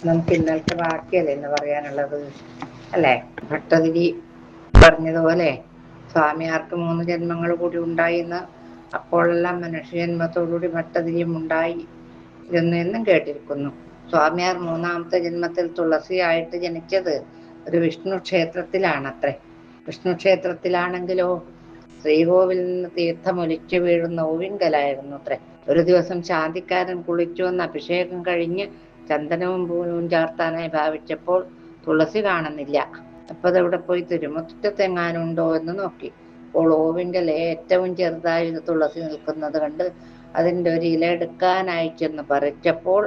നമുക്ക് ഇന്നലത്തെ ബാക്കിയല്ലേ എന്ന് പറയാനുള്ളത്, അല്ലേ? ഭട്ടതിരി പറഞ്ഞതുപോലെ സ്വാമിയാർക്ക് 3 ജന്മങ്ങൾ കൂടി ഉണ്ടായിന്ന്, അപ്പോഴെല്ലാം മനുഷ്യജന്മത്തോടുകൂടി ഭട്ടതിരിയും ഉണ്ടായി എന്നും കേട്ടിരിക്കുന്നു. സ്വാമിയാർ 3-ാമത്തെ ജന്മത്തിൽ തുളസിയായിട്ട് ജനിച്ചത് ഒരു വിഷ്ണു ക്ഷേത്രത്തിലാണത്രേ. വിഷ്ണു ക്ഷേത്രത്തിലാണെങ്കിലോ ശ്രീകോവിലിൽ നിന്ന് തീർത്ഥമൊലിച്ചു വീഴുന്ന ഓവിങ്കലായിരുന്നു അത്രേ. ഒരു ദിവസം ശാന്തിക്കാരൻ കുളിച്ചു വന്ന് അഭിഷേകം കഴിഞ്ഞ് ചന്ദനവും പൂവും ചാർത്താനായി ഭാവിച്ചപ്പോൾ തുളസി കാണുന്നില്ല. അപ്പൊ അതെവിടെ പോയി, തിരുമുറ്റത്തെങ്ങാനുണ്ടോ എന്ന് നോക്കി. അപ്പോൾ ഓവിങ്കൽ ഏറ്റവും ചെറുതായി തുളസി നിൽക്കുന്നത് കണ്ട് അതിൻ്റെ ഒരു ഇല എടുക്കാനായി ചെന്ന് പറിച്ചപ്പോൾ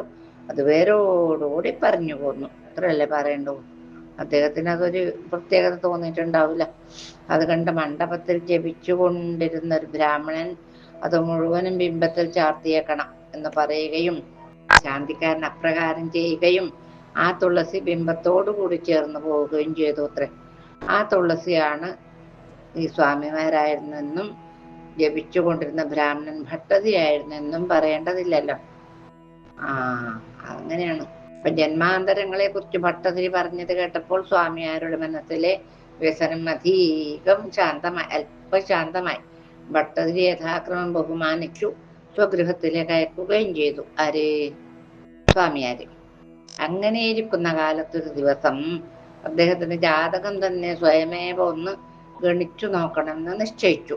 അത് വേരോടുകൂടി പറഞ്ഞു പോന്നു. അത്രയല്ലേ പറയണ്ടു. അദ്ദേഹത്തിന് അതൊരു പ്രത്യേകത തോന്നിയിട്ടുണ്ടാവില്ല. അത് കണ്ട് മണ്ഡപത്തിൽ ജപിച്ചുകൊണ്ടിരുന്ന ഒരു ബ്രാഹ്മണൻ അത് മുഴുവനും ബിംബത്തിൽ ചാർത്തിയേക്കണം എന്ന് പറയുകയും ശാന്തിക്കാരൻ അപ്രകാരം ചെയ്യുകയും ആ തുളസി ബിംബത്തോടു കൂടി ചേർന്ന് പോവുകയും ചെയ്തു അത്രേ. ആ തുളസിയാണ് ഈ സ്വാമിമാരായിരുന്നെന്നും ജപിച്ചുകൊണ്ടിരുന്ന ബ്രാഹ്മണൻ ഭട്ടതിയായിരുന്നെന്നും പറയേണ്ടതില്ലല്ലോ. അങ്ങനെയാണ്. അപ്പൊ ജന്മാന്തരങ്ങളെ കുറിച്ച് ഭട്ടതിരി പറഞ്ഞത് കേട്ടപ്പോൾ സ്വാമിയാരുടെ മനസ്സിലെ വ്യസനം അധികം അല്പശാന്തമായി. ഭട്ടതിരി യഥാക്രമം ബഹുമാനിച്ചു സ്വഗൃഹത്തിലേക്ക് അയക്കുകയും ചെയ്തു. ആര്? സ്വാമിയാര്. അങ്ങനെ ഇരിക്കുന്ന കാലത്തൊരു ദിവസം അദ്ദേഹത്തിന് ജാതകം തന്നെ സ്വയമേവ ഒന്ന് ഗണിച്ചു നോക്കണമെന്ന് നിശ്ചയിച്ചു.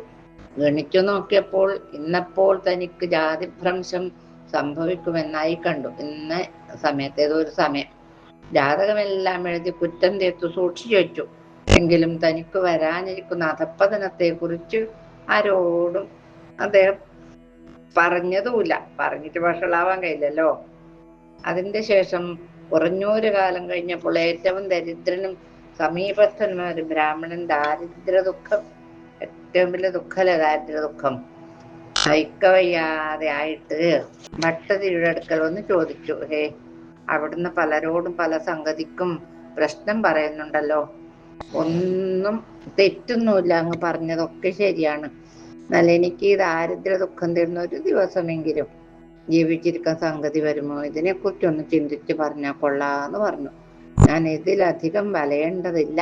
ഗണിച്ചു നോക്കിയപ്പോൾ ഇന്നപ്പോൾ തനിക്ക് ജാതിഭ്രംശം സംഭവിക്കുമെന്നായി കണ്ടു. ഇന്ന സമയത്ത് ഏതോ ഒരു സമയം ജാതകമെല്ലാം എഴുതി കുറ്റം തീർത്തു സൂക്ഷിച്ചു വെച്ചു. എങ്കിലും തനിക്ക് വരാനിരിക്കുന്ന അധപ്പതനത്തെ കുറിച്ച് ആരോടും അദ്ദേഹം പറഞ്ഞതുമില്ല. പറഞ്ഞിട്ട് വഷളാവാൻ കഴിയില്ലല്ലോ. അതിന്റെ ശേഷം കുറഞ്ഞൊരു കാലം കഴിഞ്ഞപ്പോൾ ഏറ്റവും ദരിദ്രനും സമീപസ്ഥനുമായ ഒരു ബ്രാഹ്മണൻ ദാരിദ്ര്യ ദുഃഖം, ഏറ്റവും വലിയ ദുഃഖമല്ലേ ദാരിദ്ര്യ ദുഃഖം, സഹിക്കവയ്യാതെ ആയിട്ട് ഭട്ടതിരിയുടെ അടുക്കൽ വന്ന് ചോദിച്ചു, അവിടുന്ന് പലരോടും പല സംഗതിക്കും പ്രശ്നം പറയുന്നുണ്ടല്ലോ, ഒന്നും തെറ്റൊന്നുമില്ല, അങ്ങ് പറഞ്ഞതൊക്കെ ശരിയാണ്. എന്നാൽ എനിക്ക് ഈ ദാരിദ്ര്യ ദുഃഖം തരുന്ന ഒരു ദിവസമെങ്കിലും ജീവിച്ചിരിക്കാൻ സംഗതി വരുമോ, ഇതിനെക്കുറിച്ചൊന്ന് ചിന്തിച്ച് പറഞ്ഞാൽ കൊള്ളാന്ന് പറഞ്ഞു. ഞാൻ ഇതിലധികം വലയേണ്ടതില്ല.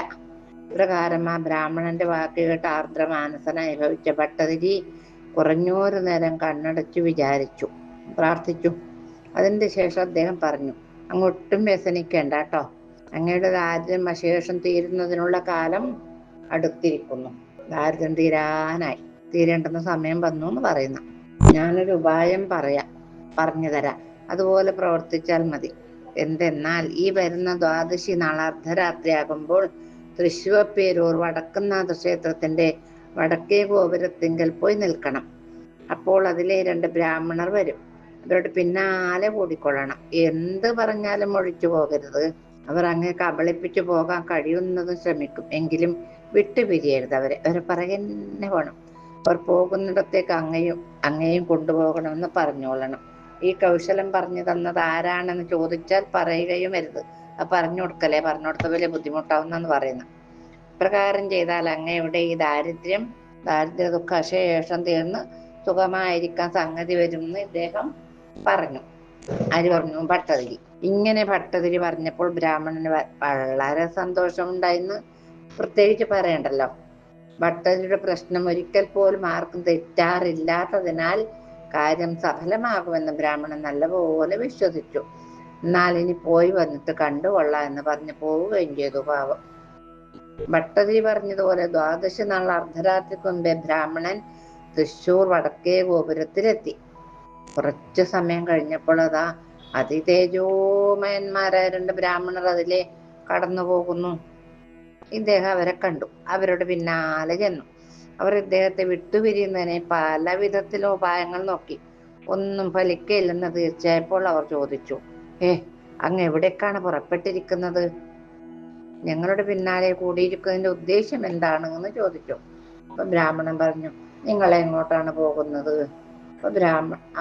പ്രകാരം ആ ബ്രാഹ്മണന്റെ വാക്ക് കേട്ട് ആർദ്രമാനസനായി ഭവിച്ച ഭട്ടതിരി കുറഞ്ഞൊരു നേരം കണ്ണടച്ചു വിചാരിച്ചു, പ്രാർത്ഥിച്ചു. അതിന്റെ ശേഷം അദ്ദേഹം പറഞ്ഞു, അങ്ങൊട്ടും വ്യസനിക്കേണ്ട കേട്ടോ, അങ്ങയുടെ ദാരിദ്ര്യം അശേഷം തീരുന്നതിനുള്ള കാലം അടുത്തിരിക്കുന്നു. ദാരിദ്ര്യം തീരേണ്ടുന്ന സമയം വന്നു എന്ന് പറയുന്ന. ഞാനൊരു ഉപായം പറഞ്ഞു തരാം, അതുപോലെ പ്രവർത്തിച്ചാൽ മതി. എന്തെന്നാൽ ഈ വരുന്ന ദ്വാദശി നാൾ അർദ്ധരാത്രിയാകുമ്പോൾ തൃശ്ശൂർപേരൂർ വടക്കുംനാഥ ക്ഷേത്രത്തിന്റെ വടക്കേ ഗോപുരത്തിങ്കൽ പോയി നിൽക്കണം. അപ്പോൾ അതിലെ 2 ബ്രാഹ്മണർ വരും. അവരോട് പിന്നാലെ കൂടിക്കൊള്ളണം. എന്ത് പറഞ്ഞാലും ഒഴിച്ചു പോകരുത്. അവർ അങ്ങേ കബളിപ്പിച്ചു പോകാൻ കഴിയുന്നതും ശ്രമിക്കും. എങ്കിലും വിട്ടുപിരിയരുത്. അവരെ പറയുന്നേ വേണം. അവർ പോകുന്നിടത്തേക്ക് അങ്ങയും കൊണ്ടുപോകണമെന്ന് പറഞ്ഞോളണം. ഈ കൗശലം പറഞ്ഞു തന്നത് ആരാണെന്ന് ചോദിച്ചാൽ പറയുകയും വരുത്. അത് പറഞ്ഞു കൊടുത്ത വലിയ ബുദ്ധിമുട്ടാവുന്നെന്ന് പറയുന്നു. പ്രകാരം ചെയ്താൽ അങ്ങയുടെ ഈ ദാരിദ്ര്യ ദുഃഖ അശേഷം തീർന്ന് സുഖമായിരിക്കാൻ സംഗതി വരുമെന്ന് ഇദ്ദേഹം പറഞ്ഞു. ആര് പറഞ്ഞു? ഭട്ടതിരി. ഇങ്ങനെ ഭട്ടതിരി പറഞ്ഞപ്പോൾ ബ്രാഹ്മണന് വളരെ സന്തോഷമുണ്ടായിന്ന് പ്രത്യേകിച്ച് പറയണ്ടല്ലോ. ഭട്ടതിരിയുടെ പ്രശ്നം ഒരിക്കൽ പോലും ആർക്കും തെറ്റാറില്ലാത്തതിനാൽ കാര്യം സഫലമാകുമെന്ന് ബ്രാഹ്മണൻ നല്ലപോലെ വിശ്വസിച്ചു. എന്നാൽ ഇനി പോയി വന്നിട്ട് കണ്ടുകൊള്ളാം എന്ന് പറഞ്ഞ് പോവുകയും ചെയ്തു. പാവം. ഭട്ടതിരി പറഞ്ഞതുപോലെ ദ്വാദശി നാൾ അർദ്ധരാത്രിക്ക് മുമ്പേ ബ്രാഹ്മണൻ തൃശ്ശൂർ വടക്കേ ഗോപുരത്തിലെത്തി. കുറച്ചു സമയം കഴിഞ്ഞപ്പോൾ അതാ അതിതേജോമയന്മാരായ 2 ബ്രാഹ്മണർ അതിലെ കടന്നു പോകുന്നു. ഇദ്ദേഹം അവരെ കണ്ടു. അവരുടെ പിന്നാലെ ചെന്നു. അവർ ഇദ്ദേഹത്തെ വിട്ടുപിരിയുന്നതിനെ പല വിധത്തിലും ഉപായങ്ങൾ നോക്കി. ഒന്നും ഫലിക്കയില്ലെന്ന് തീർച്ചയായപ്പോൾ അവർ ചോദിച്ചു, അങ്ങ് എവിടേക്കാണ് പുറപ്പെട്ടിരിക്കുന്നത്? ഞങ്ങളുടെ പിന്നാലെ കൂടിയിരിക്കുന്നതിന്റെ ഉദ്ദേശം എന്താണ് എന്ന് ചോദിച്ചു. അപ്പൊ ബ്രാഹ്മണൻ പറഞ്ഞു, നിങ്ങൾ എങ്ങോട്ടാണ് പോകുന്നത്? അപ്പൊ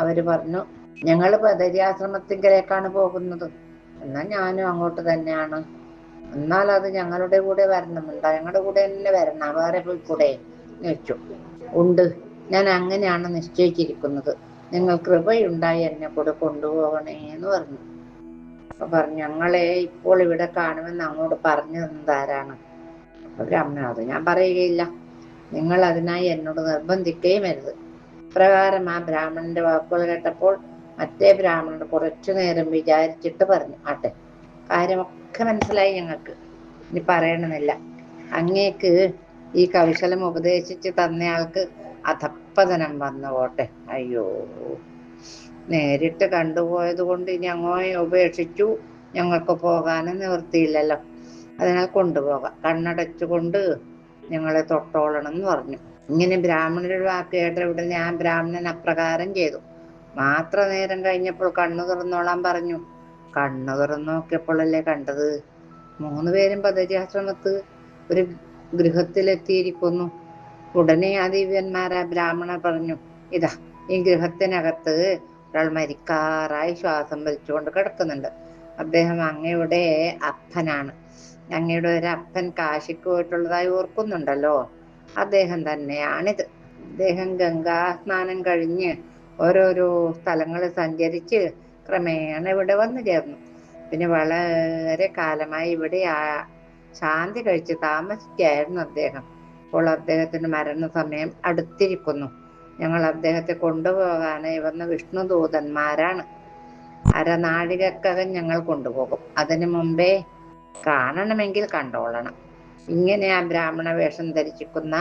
അവര് പറഞ്ഞു, ഞങ്ങൾ ബദരിയാശ്രമത്തിങ്കിലേക്കാണ് പോകുന്നത്. എന്നാൽ ഞാനും അങ്ങോട്ട് തന്നെയാണ്. എന്നാൽ അത് ഞങ്ങളുടെ കൂടെ വരണമെന്നുണ്ടോ? ഞങ്ങളുടെ കൂടെ തന്നെ വരണം, വേറെ പോയിക്കൂടെ എന്ന് വെച്ചു. ഉണ്ട്, ഞാൻ അങ്ങനെയാണ് നിശ്ചയിച്ചിരിക്കുന്നത്. നിങ്ങൾ കൃപയുണ്ടായി എന്നെ കൂടെ കൊണ്ടുപോകണേ എന്ന് പറഞ്ഞു. അപ്പൊ പറഞ്ഞു, ഞങ്ങളെ ഇപ്പോൾ ഇവിടെ കാണുമെന്ന് അങ്ങോട്ട് പറഞ്ഞു തന്നതാരാണ്? ബ്രാഹ്മണൻ, അത് ഞാൻ പറയുകയില്ല, നിങ്ങൾ അതിനായി എന്നോട് നിർബന്ധിക്കുകയും അരുത്. പ്രകാരം ആ ബ്രാഹ്മണന്റെ വാക്കുകൾ കേട്ടപ്പോൾ മറ്റേ ബ്രാഹ്മണൻ കുറച്ചു നേരം വിചാരിച്ചിട്ട് പറഞ്ഞു, ആട്ടെ, കാര്യമൊക്കെ മനസ്സിലായി ഞങ്ങൾക്ക്, ഇനി പറയണമെന്നില്ല. അങ്ങേക്ക് ഈ കൗശലം ഉപദേശിച്ച് തന്നയാൾക്ക് അധപ്പതനം വന്നു പോട്ടെ. അയ്യോ, നേരിട്ട് കണ്ടുപോയത് കൊണ്ട് ഇനി അങ്ങോയെ ഉപേക്ഷിച്ചു ഞങ്ങൾക്ക് പോകാനും നിവൃത്തിയില്ലല്ലോ, അതിനാൽ കൊണ്ടുപോകാം, കണ്ണടച്ചുകൊണ്ട് ഞങ്ങളെ തൊട്ടോളണം എന്ന് പറഞ്ഞു. ഇങ്ങനെ ബ്രാഹ്മണരുടെ വാക്ക് കേട്ട ഉടനെ ആ ബ്രാഹ്മണൻ അപ്രകാരം ചെയ്തു. മാത്ര നേരം കഴിഞ്ഞപ്പോൾ കണ്ണു തുറന്നോളാൻ പറഞ്ഞു. കണ്ണു തുറന്നു നോക്കിയപ്പോഴല്ലേ കണ്ടത്, 3 പേരും പതഞ്ജാശ്രമത്ത് ഒരു ഗൃഹത്തിലെത്തിയിരിക്കുന്നു. ഉടനെ ആ ദിവ്യന്മാരാ ബ്രാഹ്മണർ പറഞ്ഞു, ഇതാ ഈ ഗൃഹത്തിനകത്ത് ഒരാൾ മരിക്കാറായി ശ്വാസം വലിച്ചുകൊണ്ട് കിടക്കുന്നുണ്ട്. അദ്ദേഹം അങ്ങയുടെ അപ്പനാണ്. അങ്ങയുടെ ഒരു അപ്പൻ കാശിക്ക് പോയിട്ടുള്ളതായി ഓർക്കുന്നുണ്ടല്ലോ, അദ്ദേഹം തന്നെയാണിത്. അദ്ദേഹം ഗംഗാ സ്നാനം കഴിഞ്ഞ് ഓരോരോ സ്ഥലങ്ങളിൽ സഞ്ചരിച്ച് ക്രമേണ ഇവിടെ വന്നു ചേർന്നു. പിന്നെ വളരെ കാലമായി ഇവിടെ ശാന്തി കഴിച്ച് താമസിക്കായിരുന്നു അദ്ദേഹം. ഇപ്പോൾ അദ്ദേഹത്തിന്റെ മരണസമയം അടുത്തിരിക്കുന്നു. ഞങ്ങൾ അദ്ദേഹത്തെ കൊണ്ടുപോകാനായി വന്ന വിഷ്ണുദൂതന്മാരാണ്. അരനാഴികക്കകം ഞങ്ങൾ കൊണ്ടുപോകും. അതിനു മുമ്പേ കാണണമെങ്കിൽ കണ്ടോളണം. ഇങ്ങനെ ആ ബ്രാഹ്മണ വേഷം ധരിച്ചിരിക്കുന്ന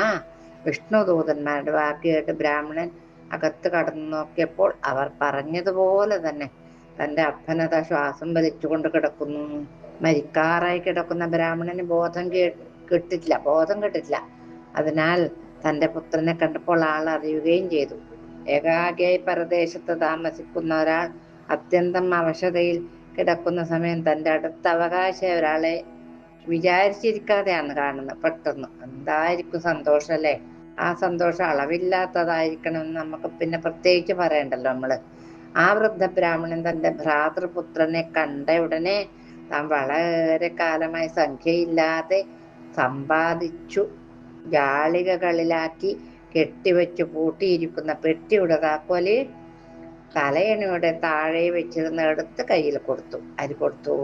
വിഷ്ണുദൂതന്മാരുടെ വാക്ക് കേട്ട് ബ്രാഹ്മണൻ അകത്ത് കടന്നു നോക്കിയപ്പോൾ അവർ പറഞ്ഞതുപോലെ തന്നെ തന്റെ അപ്പനത ശ്വാസം വലിച്ചുകൊണ്ട് കിടക്കുന്നു. മരിക്കാറായി കിടക്കുന്ന ബ്രാഹ്മണന് ബോധം കിട്ടില്ല. അതിനാൽ തന്റെ പുത്രനെ കണ്ടപ്പോൾ ആൾ അറിയുകയും ചെയ്തു. ഏകാഗിയായി പരദേശത്ത് താമസിക്കുന്ന ഒരാൾ അത്യന്തം അവശതയിൽ കിടക്കുന്ന സമയം തന്റെ അടുത്ത അവകാശി ഒരാളെ വിചാരിച്ചിരിക്കാതെയാണ് കാണുന്നത്. പെട്ടെന്ന് എന്തായിരിക്കും സന്തോഷം അല്ലേ? ആ സന്തോഷം അളവില്ലാത്തതായിരിക്കണമെന്ന് നമുക്ക് പിന്നെ പ്രത്യേകിച്ച് പറയണ്ടല്ലോ നമ്മള്. ആ വൃദ്ധ ബ്രാഹ്മണൻ തന്റെ ഭ്രാതൃപുത്രനെ കണ്ട ഉടനെ താൻ വളരെ കാലമായി സംഖ്യയില്ലാതെ സമ്പാദിച്ചു ജാളികകളിലാക്കി കെട്ടിവെച്ചു പൂട്ടിയിരിക്കുന്ന പെട്ടിയുടെ താക്കോല് തലയണയുടെ താഴെ വെച്ചിരുന്ന എടുത്ത് കയ്യിൽ കൊടുത്തു. അരി കൊടുത്തു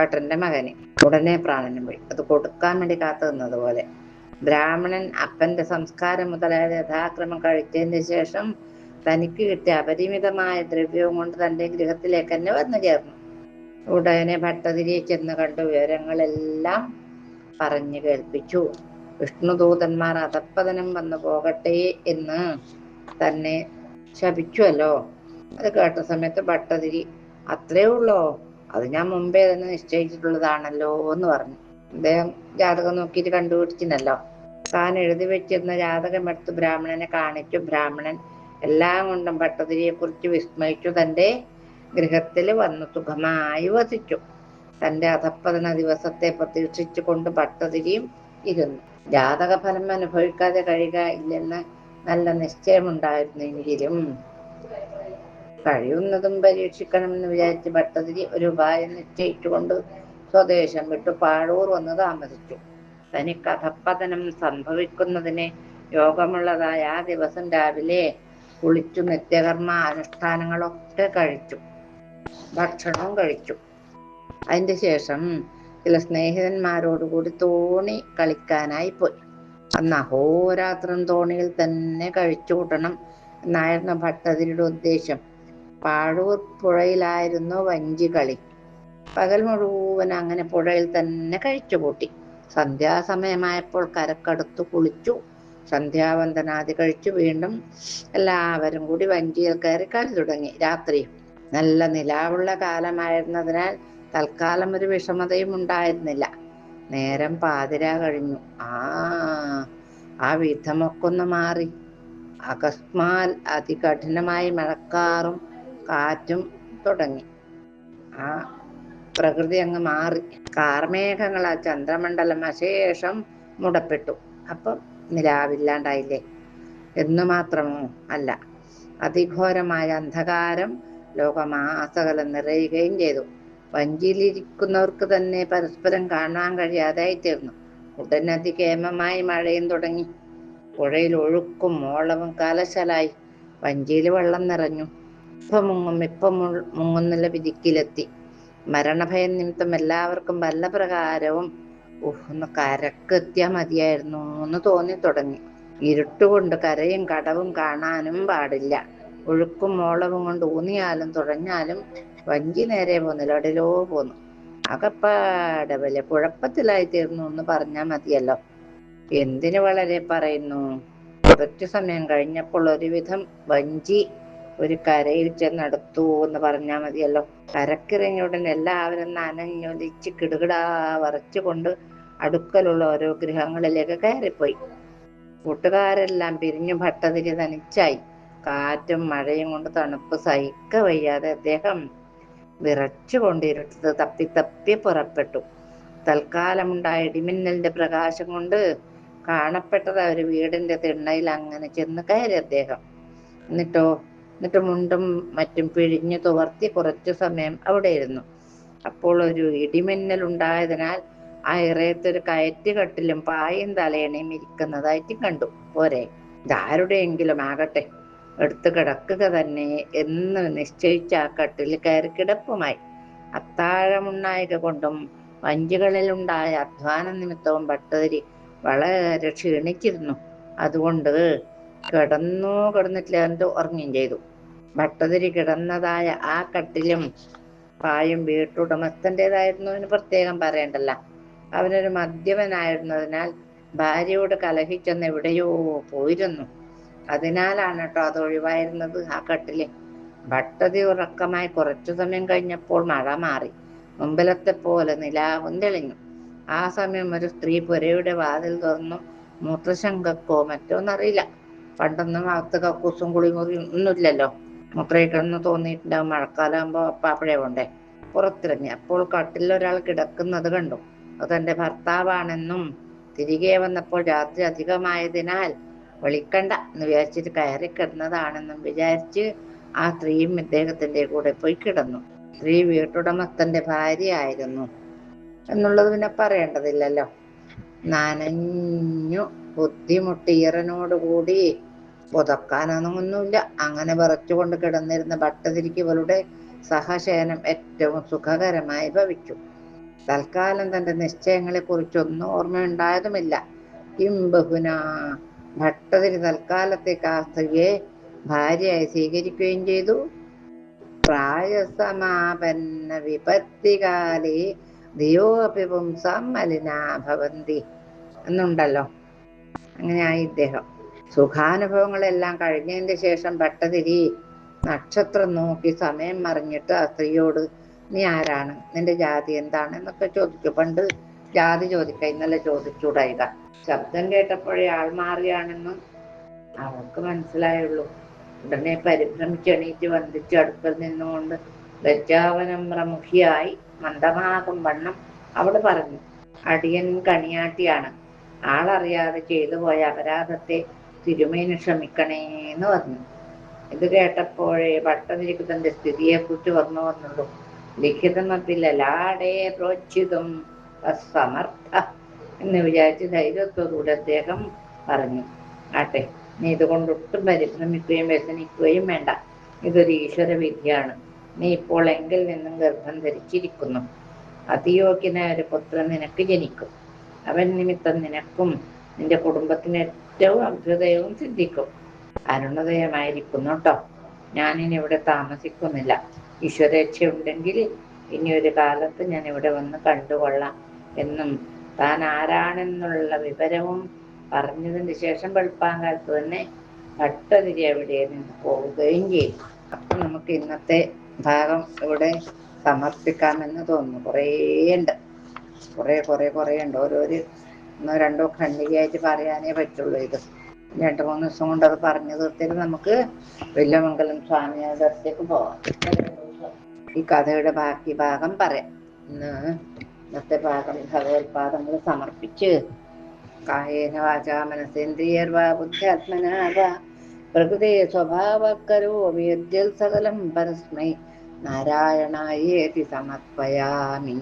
ഏട്ടന്റെ മകന്. ഉടനെ പ്രാണനും പോയി. അത് കൊടുക്കാൻ വേണ്ടി കാത്തു നിന്നത് പോലെ ബ്രാഹ്മണൻ അപ്പന്റെ സംസ്കാരം മുതലായ യഥാക്രമം കഴിച്ചതിന് ശേഷം തനിക്ക് കിട്ടിയ അപരിമിതമായ ദ്രവ്യവും കൊണ്ട് തന്റെ ഗൃഹത്തിലേക്ക് തന്നെ വന്നു ചേർന്നു. ഉടനെ ഭട്ടതിരിയെ ചെന്ന് കണ്ടു വിവരങ്ങളെല്ലാം പറഞ്ഞു കേൾപ്പിച്ചു. വിഷ്ണുദൂതന്മാർ അധപ്പതനം വന്നു പോകട്ടെ എന്ന് തന്നെ ശപിച്ചുവല്ലോ. അത് കേട്ട സമയത്ത് ഭട്ടതിരി, അത്രേ ഉള്ളോ? അത് ഞാൻ മുമ്പേ തന്നെ നിശ്ചയിച്ചിട്ടുള്ളതാണല്ലോ എന്ന് പറഞ്ഞു. അദ്ദേഹം ജാതകം നോക്കിയിട്ട് കണ്ടുപിടിച്ചിനല്ലോ. താൻ എഴുതി വെച്ചിരുന്ന ജാതകം എടുത്ത് ബ്രാഹ്മണനെ കാണിച്ചു. ബ്രാഹ്മണൻ എല്ലാം കൊണ്ടും ഭട്ടതിരിയെ കുറിച്ച് വിസ്മയിച്ചു. തന്റെ ഗൃഹത്തിൽ വന്നു സുഖമായി വസിച്ചു. തന്റെ അധപ്പതന ദിവസത്തെ പ്രതീക്ഷിച്ചു കൊണ്ട് ഭട്ടതിരിയും ഇരുന്നു. ജാതക ഫലം അനുഭവിക്കാതെ കഴിയുക ഇല്ലെന്ന് നല്ല നിശ്ചയമുണ്ടായിരുന്നെങ്കിലും കഴിയുന്നതും പരീക്ഷിക്കണമെന്ന് വിചാരിച്ച് ഭട്ടതിരി ഒരു ഉപായം നിശ്ചയിച്ചുകൊണ്ട് സ്വദേശം വിട്ടു പാഴൂർ വന്ന് താമസിച്ചു. തനിക്ക് അധപ്പതനം സംഭവിക്കുന്നതിന് യോഗമുള്ളതായ ആ ദിവസം രാവിലെ കുളിച്ചു നിത്യകർമ്മ അനുഷ്ഠാനങ്ങളൊക്കെ കഴിച്ചു, ഭക്ഷണവും കഴിച്ചു. അതിന്റെ ശേഷം ചില സ്നേഹിതന്മാരോടുകൂടി തോണി കളിക്കാനായി പോയി. അന്ന് അഹോരാത്രം തോണിയിൽ തന്നെ കഴിച്ചു കൂട്ടണം എന്നായിരുന്നു ഭട്ടതിരിയുടെ ഉദ്ദേശം. പാഴൂർ പുഴയിലായിരുന്നു വഞ്ചി കളി. പകൽ മുഴുവൻ അങ്ങനെ പുഴയിൽ തന്നെ കഴിച്ചുകൂട്ടി. സന്ധ്യാസമയമായപ്പോൾ കരക്കടുത്തു കുളിച്ചു സന്ധ്യാവന്ദനാദി കഴിച്ചു വീണ്ടും എല്ലാവരും കൂടി വഞ്ചിയിൽ കയറി കളി തുടങ്ങി. രാത്രി നല്ല നിലാവുള്ള കാലമായിരുന്നതിനാൽ തൽക്കാലം ഒരു വിഷമതയും ഉണ്ടായിരുന്നില്ല. നേരം പാതിര കഴിഞ്ഞു. ആ വിധമൊക്കെ ഒന്ന് മാറി. അകസ്മാൽ അതികഠിനമായി മഴക്കാറും കാറ്റും തുടങ്ങി. ആ പ്രകൃതി അങ്ങ് മാറി. കാർമേഘങ്ങൾ ആ ചന്ദ്രമണ്ഡലം അശേഷം മുടപ്പെട്ടു. അപ്പം നിലാവില്ലാണ്ടായില്ലേ എന്നു മാത്രമോ അല്ല, അതിഘോരമായ അന്ധകാരം ലോകമാസകലം നിറയുകയും ചെയ്തു. വഞ്ചിയിലിരിക്കുന്നവർക്ക് തന്നെ പരസ്പരം കാണാൻ കഴിയാതായി തീർന്നു. ഉടനെ അതികേമമായി മഴയും തുടങ്ങി. പുഴയിൽ ഒഴുക്കും ഓളവും കലശലായി. വഞ്ചിയിൽ വെള്ളം നിറഞ്ഞു. ഇപ്പം മുങ്ങും ഇപ്പം മുങ്ങുന്നുള്ള വിധിക്കിലെത്തി. മരണഭയം നിമിത്തം എല്ലാവർക്കും വല്ല പ്രകാരവും ഒന്ന് കരക്കെത്തിയാ മതിയായിരുന്നു എന്ന് തോന്നി തുടങ്ങി. ഇരുട്ടുകൊണ്ട് കരയും കടവും കാണാനും പാടില്ല. ഒഴുക്കും മോളവും കൊണ്ട് ഊന്നിയാലും തുഴഞ്ഞാലും വഞ്ചി നേരെ പോന്നില്ല, എവിടെയോ പോന്നു. അകപ്പാടെ വലിയ കുഴപ്പത്തിലായി തീർന്നു എന്ന് പറഞ്ഞാൽ മതിയല്ലോ. എന്തിനു വളരെ പറയുന്നു. കുറച്ചു സമയം കഴിഞ്ഞപ്പോൾ ഒരുവിധം വഞ്ചി ഒരു കരയിൽ ചെന്നെടുത്തു എന്ന് പറഞ്ഞാൽ മതിയല്ലോ. കരക്കിറങ്ങിയ ഉടൻ എല്ലാവരും നനഞ്ഞൊലിച്ച് കിടുകിടാ വരച്ചുകൊണ്ട് അടുക്കലുള്ള ഓരോ ഗൃഹങ്ങളിലേക്ക് കയറിപ്പോയി. കൂട്ടുകാരെല്ലാം പിരിഞ്ഞു ഭട്ടതിരി തനിച്ചായി. കാറ്റും മഴയും കൊണ്ട് തണുപ്പ് സഹിക്ക വയ്യാതെ അദ്ദേഹം വിറച്ചുകൊണ്ടിരുട്ടത് തപ്പി തപ്പി പുറപ്പെട്ടു. തൽക്കാലമുണ്ടായ ഇടിമിന്നലിന്റെ പ്രകാശം കൊണ്ട് കാണപ്പെട്ടത് ഒരു വീടിന്റെ തിണ്ണയിൽ അങ്ങനെ ചെന്ന് കയറി അദ്ദേഹം. എന്നിട്ട് മുണ്ടും മറ്റും പിഴിഞ്ഞു തുവർത്തി കുറച്ചു സമയം അവിടെ ഇരുന്നു. അപ്പോൾ ഒരു ഇടിമിന്നൽ ഉണ്ടായതിനാൽ ആ ഇറയത്തൊരു കയറ്റുകട്ടിലും പായും തലയണയും ഇരിക്കുന്നതായിട്ട് കണ്ടു. പോരെ, ഇതാരുടെയെങ്കിലും ആകട്ടെ, എടുത്തു കിടക്കുക തന്നെ എന്ന് നിശ്ചയിച്ച ആ കട്ടിൽ കയറി കിടപ്പുമായി. അത്താഴമുണ്ണായിക കൊണ്ടും വഞ്ചികളിലുണ്ടായ അധ്വാന നിമിത്തവും ഭട്ടതിരി വളരെ ക്ഷീണിച്ചിരുന്നു. അതുകൊണ്ട് കിടന്നിട്ടില്ല, ഉറങ്ങുകയും ചെയ്തു. ഭട്ടതിരി കിടന്നതായ ആ കട്ടിലും പായും വീട്ടുടമസ്ഥൻ്റെതായിരുന്നു എന്ന് പ്രത്യേകം പറയണ്ടല്ല. അവനൊരു മദ്യപനായിരുന്നതിനാൽ ഭാര്യയോട് കലഹിച്ചെന്ന് എവിടെയോ പോയിരുന്നു. അതിനാലാണ് കേട്ടോ അത് ഒഴിവായിരുന്നത് ആ കട്ടില്. ഭട്ടതി ഉറക്കമായി കുറച്ചു സമയം കഴിഞ്ഞപ്പോൾ മഴ മാറി. മുമ്പിലത്തെ പോലെ നിലാവും തെളിഞ്ഞു. ആ സമയം ഒരു സ്ത്രീ പുരയുടെ വാതിൽ തുറന്നു. മൂത്രശങ്കക്കോ മറ്റോന്നറിയില്ല. പണ്ടൊന്നും അകത്ത് കക്കൂസും കുളിമുറി ഒന്നുമില്ലല്ലോ. മൂത്രയിക്കണമെന്ന് തോന്നിയിട്ടുണ്ടാവും. മഴക്കാലാകുമ്പോ അപ്പാപ്പഴേ കൊണ്ടേ പുറത്തിറങ്ങി. അപ്പോൾ കട്ടിലൊരാൾ കിടക്കുന്നത് കണ്ടു. അത് തന്റെ ഭർത്താവാണെന്നും തിരികെ വന്നപ്പോൾ രാത്രി അധികമായതിനാൽ വിളിക്കണ്ട എന്ന് വിചാരിച്ചിട്ട് കയറി കിടന്നതാണെന്നും വിചാരിച്ച് ആ സ്ത്രീയും ഇദ്ദേഹത്തിന്റെ കൂടെ പോയി കിടന്നു. സ്ത്രീ വീട്ടുടമസ്ഥന്റെ ഭാര്യയായിരുന്നു എന്നുള്ളത് പിന്നെ പറയേണ്ടതില്ലല്ലോ. നനഞ്ഞു ബുദ്ധിമുട്ടി ഈറനോടുകൂടി പുതക്കാനൊന്നുമില്ല. അങ്ങനെ വിറച്ചുകൊണ്ട് കിടന്നിരുന്ന ഭട്ടതിരിക്ക് ഇവളുടെ സഹശയനം ഏറ്റവും സുഖകരമായി ഭവിച്ചു. തൽക്കാലം തന്റെ നിശ്ചയങ്ങളെ കുറിച്ചൊന്നും ഓർമ്മയുണ്ടായതുമില്ല. കിം ബഹുന ഭട്ടതിരി തൽക്കാലത്തേക്ക് ആ സ്ത്രീയെ ഭാര്യയായി സ്വീകരിക്കുകയും ചെയ്തു. പ്രായസമാപന്ന വിപത്തികാലേ ധിയോപി പുംസാം മലിനാ ഭവന്തി എന്നുണ്ടല്ലോ. അങ്ങനെയായി ഇദ്ദേഹം. സുഖാനുഭവങ്ങളെല്ലാം കഴിഞ്ഞതിന്റെ ശേഷം ഭട്ടതിരി നക്ഷത്രം നോക്കി സമയം മറിഞ്ഞിട്ട് ആ സ്ത്രീയോട്, നീ ആരാണ്, നിന്റെ ജാതി എന്താണ് എന്നൊക്കെ ചോദിച്ചു. പണ്ട് ജാതി ചോദിക്ക, ഇന്നലെ ചോദിച്ചുകൂടായിക. ശബ്ദം കേട്ടപ്പോഴേ ആൾ മാറിയാണെന്ന് അവൾക്ക് മനസ്സിലായുള്ളൂ. ഉടനെ പരിഭ്രമിച്ചെണീറ്റ് വന്ദിച്ച് അടുക്കൽ നിന്നുകൊണ്ട് ലജ്ജാവനമ്രമുഖിയായി മന്ദമാകും വണ്ണം അവൾ പറഞ്ഞു, അടിയൻ കണിയാട്ടിയാണ്. ആളറിയാതെ ചെയ്തു പോയ അപരാധത്തെ തിരുമേനി ക്ഷമിക്കണേന്ന് പറഞ്ഞു. ഇത് കേട്ടപ്പോഴേ ഭട്ടതിരിക്ക് തന്റെ സ്ഥിതിയെക്കുറിച്ച് വന്നുള്ളൂ. ലിഖിതമത്തിലാടേ പ്രോച്ചിതും സമർത്ഥ എന്ന് വിചാരിച്ച് ധൈര്യത്തോടുകൂടി അദ്ദേഹം പറഞ്ഞു, ആട്ടെ, നീ ഇതുകൊണ്ടൊട്ടും പരിഭ്രമിക്കുകയും വ്യസനിക്കുകയും വേണ്ട. ഇതൊരു ഈശ്വര വിദ്യയാണ്. നീ ഇപ്പോൾ എങ്കിൽ നിന്നും ഗർഭം ധരിച്ചിരിക്കുന്നു. അതിയോഗ്യനായ ഒരു പുത്രൻ നിനക്ക് ജനിക്കും. അവൻ നിമിത്തം നിനക്കും നിന്റെ കുടുംബത്തിന് ഏറ്റവും അഭ്യുദയവും സിദ്ധിക്കും. അരുണോദയമായിരിക്കുന്നു കേട്ടോ. ഞാനിനി ഇവിടെ താമസിക്കുന്നില്ല. ഈശ്വരേച്ഛയുണ്ടെങ്കിൽ ഇനി ഒരു കാലത്ത് ഞാൻ ഇവിടെ വന്ന് കണ്ടുകൊള്ളാം എന്നും താൻ ആരാണെന്നുള്ള വിവരവും പറഞ്ഞതിന് ശേഷം വെളുപ്പാങ്കാലത്ത് തന്നെ ഭട്ടതിരി അവിടെ നിന്ന് പോവുകയും ചെയ്തു. അപ്പൊ നമുക്ക് ഇന്നത്തെ ഭാഗം ഇവിടെ സമർപ്പിക്കാമെന്ന് തോന്നുന്നു. കുറേ ഉണ്ട്, കുറേ ഉണ്ട്. ഓരോരു ഒന്നോ രണ്ടോ ഖണ്ഡികയായിട്ട് പറയാനേ പറ്റുള്ളൂ. ഇത് 2-3 ദിവസം കൊണ്ട് അത് പറഞ്ഞു തീർത്തിട്ട് നമുക്ക് വില്വമംഗലം സ്വാമിയുടെ അടുത്തേക്ക് പോവാം. ഈ കഥയുടെ ബാക്കി ഭാഗം പറയാം. ഇന്നത്തെ ഭാഗം ഭഗവത്പാദങ്ങൾ സമർപ്പിച്ച് കായേന വാചാ മനസേന്ദ്രിയർവാ ബുദ്ധ്യാത്മനാ വാ പ്രകൃതേ സ്വഭാവകരോമി യദ്യൽ സകലം പരസ്മൈ നാരായണായേതി സമർപ്പയാമി.